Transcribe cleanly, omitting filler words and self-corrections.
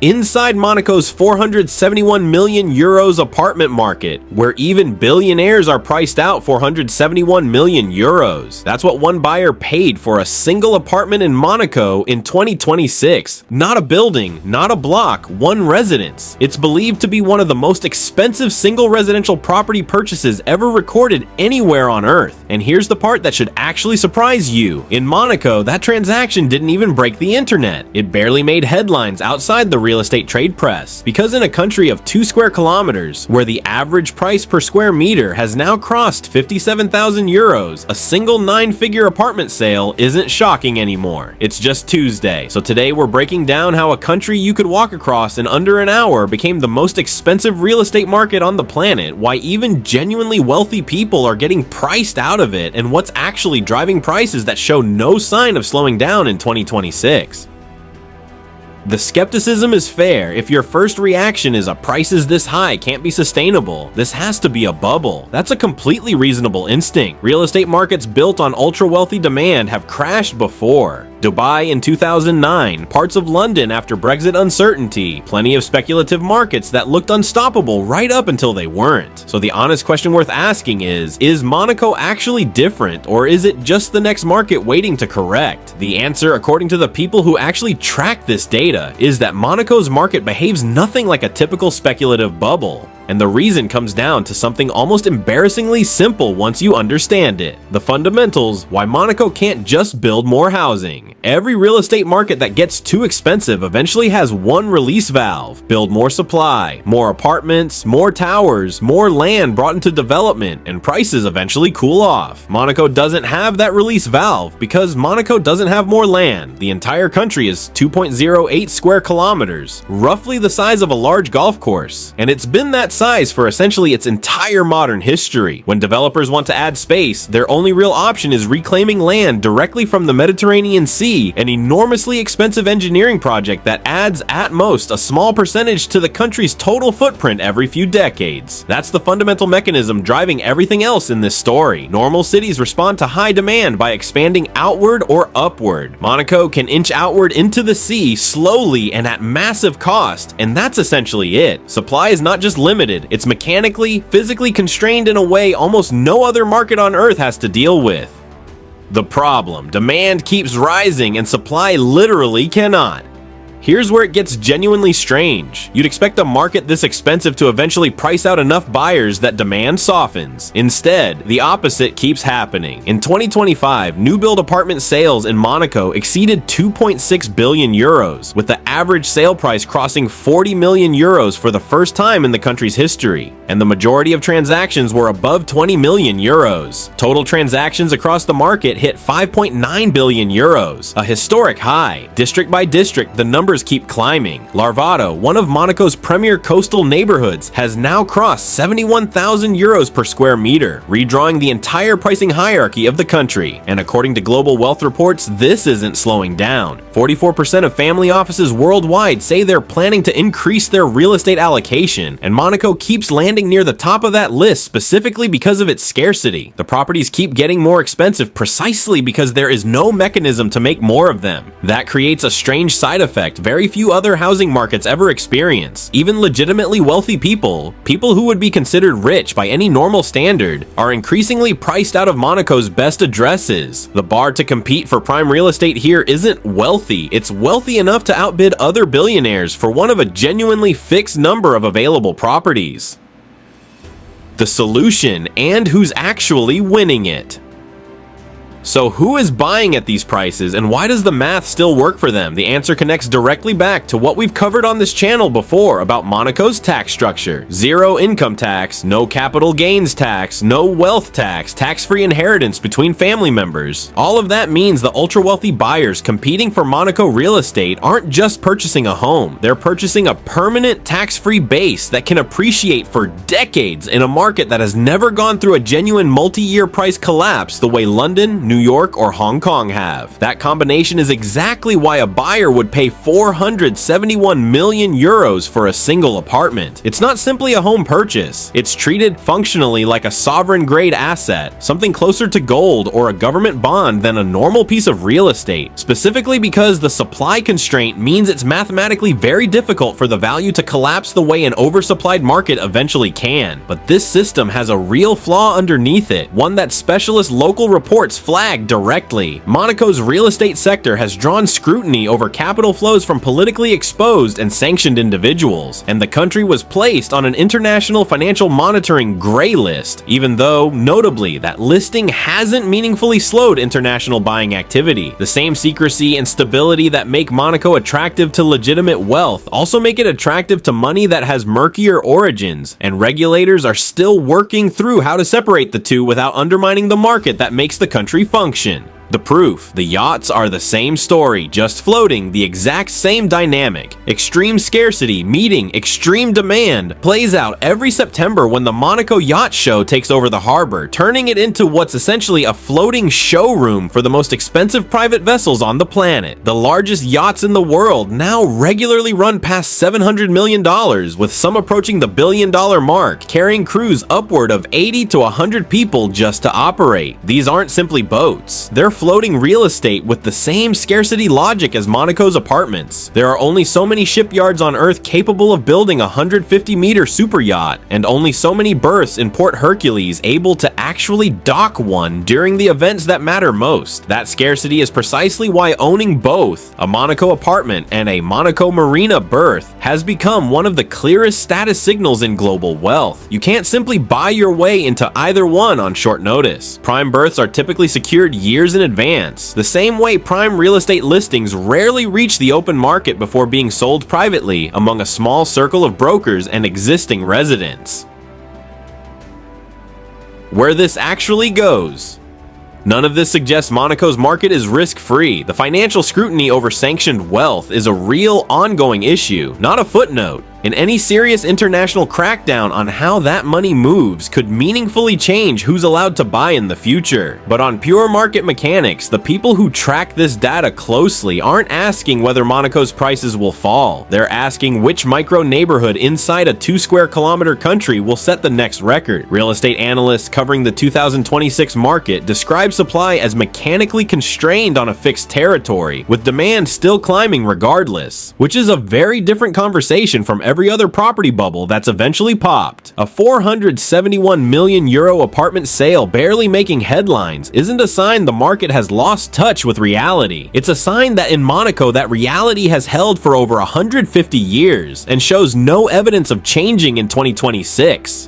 Inside Monaco's 471 million euros apartment market, where even billionaires are priced out 471 million euros. That's what one buyer paid for a single apartment in Monaco in 2026. Not a building, not a block, one residence. It's believed to be one of the most expensive single residential property purchases ever recorded anywhere on Earth. And here's the part that should actually surprise you. In Monaco, that transaction didn't even break the internet. It barely made headlines outside the real estate trade press. Because in a country of 2 square kilometers, where the average price per square meter has now crossed 57,000 euros, a single 9-figure apartment sale isn't shocking anymore. It's just Tuesday, so today we're breaking down how a country you could walk across in under an hour became the most expensive real estate market on the planet, why even genuinely wealthy people are getting priced out of it, and what's actually driving prices that show no sign of slowing down in 2026. The skepticism is fair if your first reaction is a prices this high can't be sustainable. This has to be a bubble. That's a completely reasonable instinct. Real estate markets built on ultra-wealthy demand have crashed before. Dubai in 2009, parts of London after Brexit uncertainty, plenty of speculative markets that looked unstoppable right up until they weren't. So the honest question worth asking is Monaco actually different, or is it just the next market waiting to correct? The answer, according to the people who actually track this data, is that Monaco's market behaves nothing like a typical speculative bubble. And the reason comes down to something almost embarrassingly simple once you understand it. The fundamentals, why Monaco can't just build more housing. Every real estate market that gets too expensive eventually has one release valve: build more supply, more apartments, more towers, more land brought into development, and prices eventually cool off. Monaco doesn't have that release valve because Monaco doesn't have more land. The entire country is 2.08 square kilometers, roughly the size of a large golf course, and it's been that size for essentially its entire modern history. When developers want to add space, their only real option is reclaiming land directly from the Mediterranean Sea, an enormously expensive engineering project that adds at most a small percentage to the country's total footprint every few decades. That's the fundamental mechanism driving everything else in this story. Normal cities respond to high demand by expanding outward or upward. Monaco can inch outward into the sea slowly and at massive cost, and that's essentially it. Supply is not just limited, it's mechanically, physically constrained in a way almost no other market on Earth has to deal with. The problem: demand keeps rising and supply literally cannot. Here's where it gets genuinely strange. You'd expect a market this expensive to eventually price out enough buyers that demand softens. Instead, the opposite keeps happening. In 2025, new build apartment sales in Monaco exceeded 2.6 billion euros, with the average sale price crossing 40 million euros for the first time in the country's history. And the majority of transactions were above 20 million euros. Total transactions across the market hit 5.9 billion euros, a historic high. District by district, the numbers keep climbing. Larvado, one of Monaco's premier coastal neighborhoods, has now crossed 71,000 euros per square meter, redrawing the entire pricing hierarchy of the country. And according to global wealth reports, this isn't slowing down. 44% of family offices worldwide say they're planning to increase their real estate allocation, and Monaco keeps landing near the top of that list specifically because of its scarcity. The properties keep getting more expensive precisely because there is no mechanism to make more of them. That creates a strange side effect very few other housing markets ever experience. Even legitimately wealthy people who would be considered rich by any normal standard, are increasingly priced out of Monaco's best addresses. The bar to compete for prime real estate here isn't wealthy, it's wealthy enough to outbid other billionaires for one of a genuinely fixed number of available properties. The solution, and who's actually winning it. So who is buying at these prices, and why does the math still work for them? The answer connects directly back to what we've covered on this channel before about Monaco's tax structure. Zero income tax, no capital gains tax, no wealth tax, tax-free inheritance between family members. All of that means the ultra-wealthy buyers competing for Monaco real estate aren't just purchasing a home, they're purchasing a permanent tax-free base that can appreciate for decades in a market that has never gone through a genuine multi-year price collapse the way London, New York or Hong Kong have. That combination is exactly why a buyer would pay 471 million euros for a single apartment. It's not simply a home purchase. It's treated functionally like a sovereign-grade asset, something closer to gold or a government bond than a normal piece of real estate, specifically because the supply constraint means it's mathematically very difficult for the value to collapse the way an oversupplied market eventually can. But this system has a real flaw underneath it, one that specialist local reports flag directly. Monaco's real estate sector has drawn scrutiny over capital flows from politically exposed and sanctioned individuals, and the country was placed on an international financial monitoring gray list, even though, notably, that listing hasn't meaningfully slowed international buying activity. The same secrecy and stability that make Monaco attractive to legitimate wealth also make it attractive to money that has murkier origins, and regulators are still working through how to separate the two without undermining the market that makes the country function. The proof: the yachts are the same story, just floating, the exact same dynamic. Extreme scarcity meeting extreme demand plays out every September when the Monaco Yacht Show takes over the harbor, turning it into what's essentially a floating showroom for the most expensive private vessels on the planet. The largest yachts in the world now regularly run past $700 million, with some approaching the $1 billion mark, carrying crews upward of 80 to 100 people just to operate. These aren't simply boats. They're floating real estate with the same scarcity logic as Monaco's apartments. There are only so many shipyards on Earth capable of building a 150-meter super yacht, and only so many berths in Port Hercules able to actually dock one during the events that matter most. That scarcity is precisely why owning both a Monaco apartment and a Monaco Marina berth has become one of the clearest status signals in global wealth. You can't simply buy your way into either one on short notice. Prime berths are typically secured years in advance, the same way prime real estate listings rarely reach the open market before being sold privately among a small circle of brokers and existing residents. Where this actually goes. None of this suggests Monaco's market is risk-free. The financial scrutiny over sanctioned wealth is a real ongoing issue, not a footnote. And any serious international crackdown on how that money moves could meaningfully change who's allowed to buy in the future. But on pure market mechanics, the people who track this data closely aren't asking whether Monaco's prices will fall. They're asking which micro neighborhood inside a 2-square-kilometer country will set the next record. Real estate analysts covering the 2026 market describe supply as mechanically constrained on a fixed territory, with demand still climbing regardless, which is a very different conversation from every other property bubble that's eventually popped. A 471 million euro apartment sale barely making headlines isn't a sign the market has lost touch with reality. It's a sign that in Monaco that reality has held for over 150 years and shows no evidence of changing in 2026.